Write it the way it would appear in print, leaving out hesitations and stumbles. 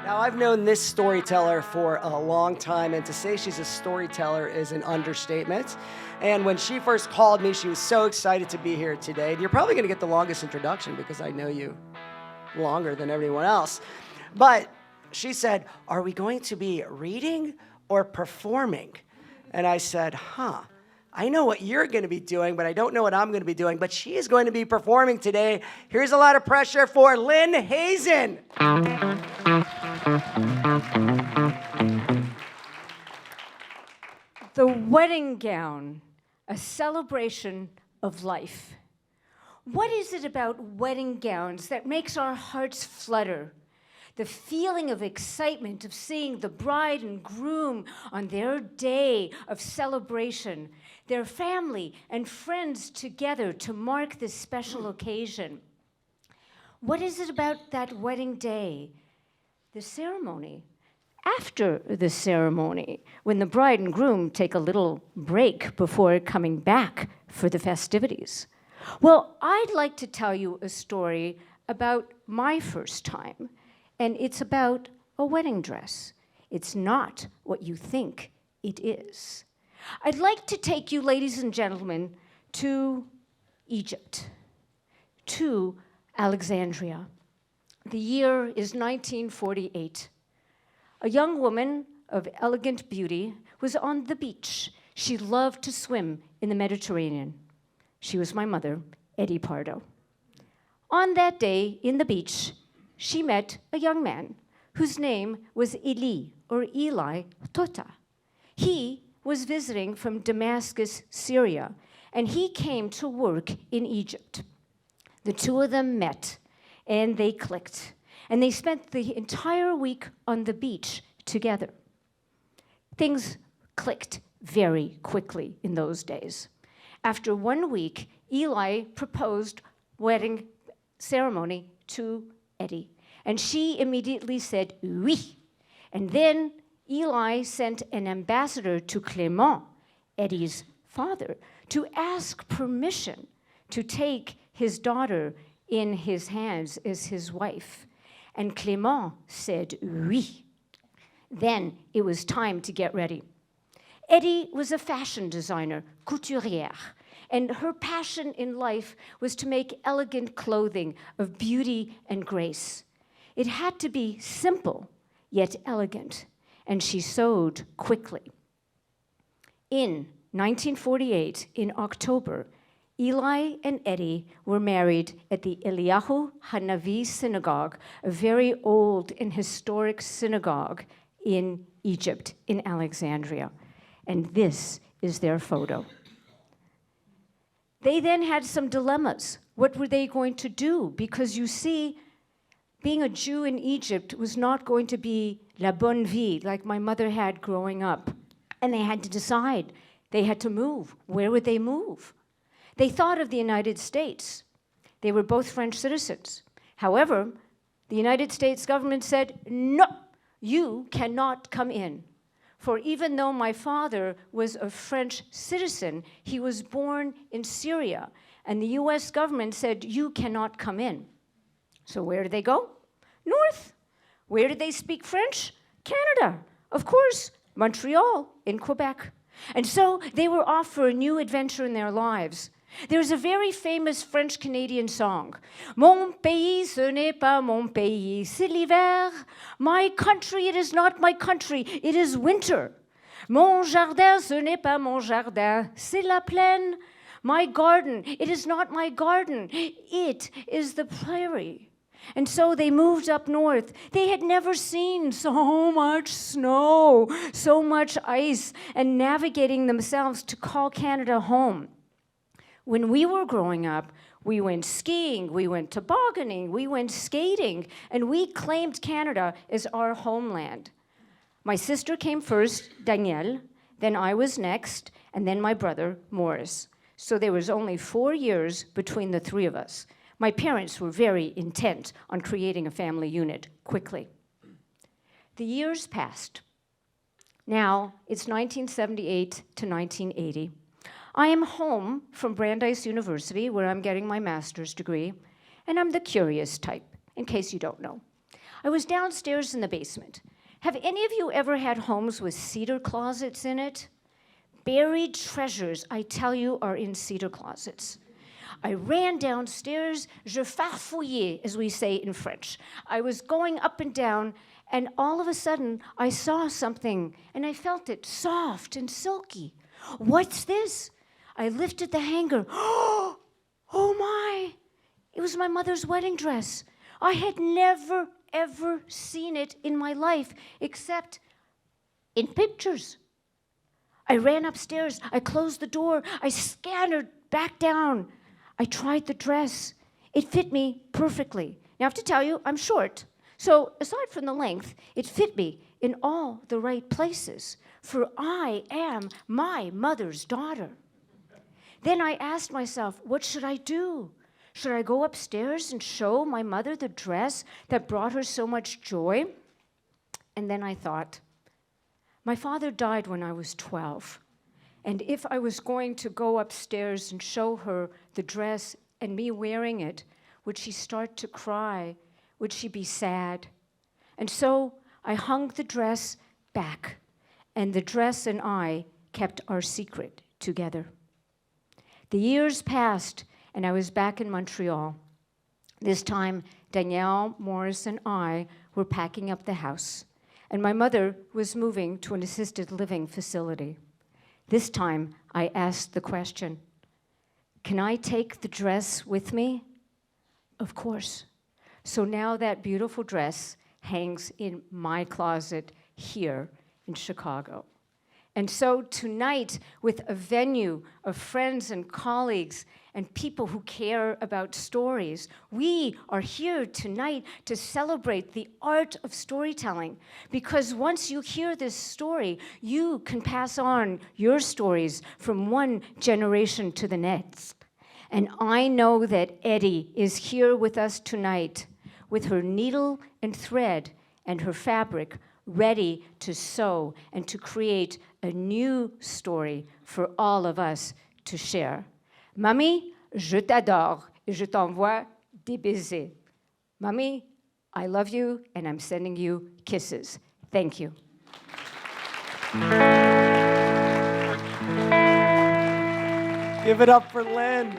Now, I've known this storyteller for a long time, and to say she's a storyteller is an understatement. And when she first called me, she was so excited to be here today. And you're probably going to get the longest introduction because I know you longer than everyone else. But she said, "Are we going to be reading or performing?" And I said, I know what you're going to be doing, but I don't know what I'm going to be doing. But she is going to be performing today. Here's a lot of pressure for Lynn Hazan. The wedding gown, a celebration of life. What is it about wedding gowns that makes our hearts flutter? The feeling of excitement of seeing the bride and groom on their day of celebration, their family and friends together to mark this special occasion. What is it about that wedding day? The ceremony. After the ceremony, when the bride and groom take a little break before coming back for the festivities. Well, I'd like to tell you a story about my first time. And it's about a wedding dress. It's not what you think it is. I'd like to take you, ladies and gentlemen, to Egypt, to Alexandria. The year is 1948. A young woman of elegant beauty was on the beach. She loved to swim in the Mediterranean. She was my mother, Eddie Pardo. On that day in the beach, she met a young man whose name was Eli Tota. He was visiting from Damascus, Syria, and he came to work in Egypt. The two of them met, and they clicked, and they spent the entire week on the beach together. Things clicked very quickly in those days. After 1 week, Eli proposed wedding ceremony to Eddie. And she immediately said, oui. And then Eli sent an ambassador to Clément, Eddie's father, to ask permission to take his daughter in his hands as his wife. And Clément said, oui. Then it was time to get ready. Eddie was a fashion designer, couturière, and her passion in life was to make elegant clothing of beauty and grace. It had to be simple, yet elegant, and she sewed quickly. In 1948, in October, Eli and Eddie were married at the Eliyahu Hanavi Synagogue, a very old and historic synagogue in Egypt, in Alexandria. And this is their photo. They then had some dilemmas. What were they going to do? Because you see, being a Jew in Egypt was not going to be la bonne vie like my mother had growing up. And they had to decide. They had to move. Where would they move? They thought of the United States. They were both French citizens. However, the United States government said, no, you cannot come in. For even though my father was a French citizen, he was born in Syria, and the US government said, you cannot come in. So where did they go? North. Where did they speak French? Canada. Of course, Montreal in Quebec. And so they were off for a new adventure in their lives. There's a very famous French-Canadian song. Mon pays, ce n'est pas mon pays, c'est l'hiver. My country, it is not my country, it is winter. Mon jardin, ce n'est pas mon jardin, c'est la plaine. My garden, it is not my garden, it is the prairie. And so they moved up north. They had never seen so much snow, so much ice, and navigating themselves to call Canada home. When we were growing up, we went skiing, we went tobogganing, we went skating, and we claimed Canada as our homeland. My sister came first, Danielle, then I was next, and then my brother, Morris. So there was only 4 years between the three of us. My parents were very intent on creating a family unit quickly. The years passed. Now it's 1978 to 1980. I am home from Brandeis University, where I'm getting my master's degree, and I'm the curious type, in case you don't know. I was downstairs in the basement. Have any of you ever had homes with cedar closets in it? Buried treasures, I tell you, are in cedar closets. I ran downstairs, je farfouillais, as we say in French. I was going up and down, and all of a sudden, I saw something, and I felt it soft and silky. What's this? I lifted the hanger. Oh my! It was my mother's wedding dress. I had never, ever seen it in my life, except in pictures. I ran upstairs. I closed the door. I scattered back down. I tried the dress. It fit me perfectly. Now, I have to tell you, I'm short. So aside from the length, it fit me in all the right places, for I am my mother's daughter. Then I asked myself, what should I do? Should I go upstairs and show my mother the dress that brought her so much joy? And then I thought, my father died when I was 12. And if I was going to go upstairs and show her the dress and me wearing it, would she start to cry? Would she be sad? And so I hung the dress back, and the dress and I kept our secret together. The years passed, and I was back in Montreal. This time, Danielle, Morris, and I were packing up the house, and my mother was moving to an assisted living facility. This time, I asked the question, can I take the dress with me? Of course. So now that beautiful dress hangs in my closet here in Chicago. And so tonight, with a venue of friends and colleagues and people who care about stories, we are here tonight to celebrate the art of storytelling. Because once you hear this story, you can pass on your stories from one generation to the next. And I know that Eddie is here with us tonight with her needle and thread and her fabric, ready to sew and to create a new story for all of us to share. Mamie, je t'adore et je t'envoie des baisers. Mamie, I love you and I'm sending you kisses. Thank you. Give it up for Lynn.